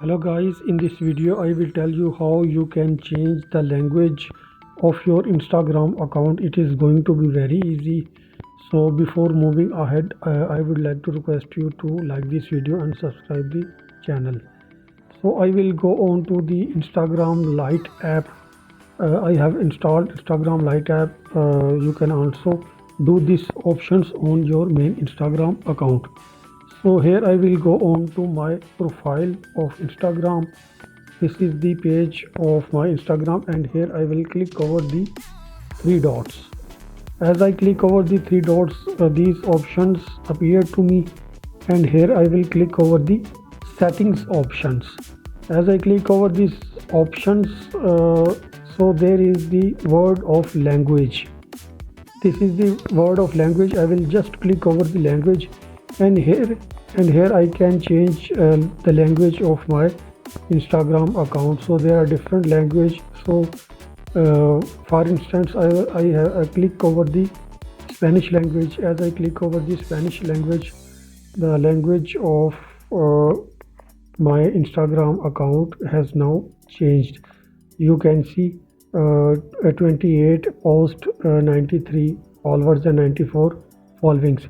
Hello guys, in this video I will tell you how you can change the language of your Instagram account. It is going to be very easy. So before moving ahead, I would like to request you to like this video and subscribe the channel. So I will go on to the Instagram Lite app. I have installed Instagram Lite app. You can also do these options on your main Instagram account. So here I will go on to my profile of Instagram. This is the page of my Instagram, and here I will click over the three dots. As I click over the three dots, these options appear to me, and here I will click over the settings options. As I click over these options, so there is the word of language. This is the word of language. I will just click over the language, and here I can change the language of my Instagram account. So there are different language. So for instance, I click over the Spanish language. As I click over the Spanish language, the language of my Instagram account has now changed. You can see 28 post, 93 followers and 94 followings.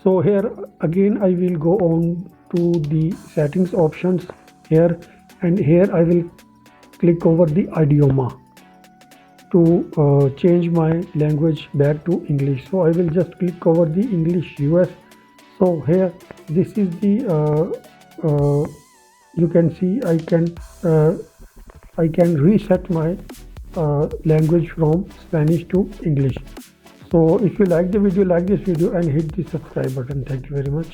So here again I will go on to the settings options here, and here I will click over the idioma to change my language back to English. So I will just click over the English US. So here this is the you can see I can reset my language from Spanish to English. So if you like the video, like this video and hit the subscribe button. Thank you very much.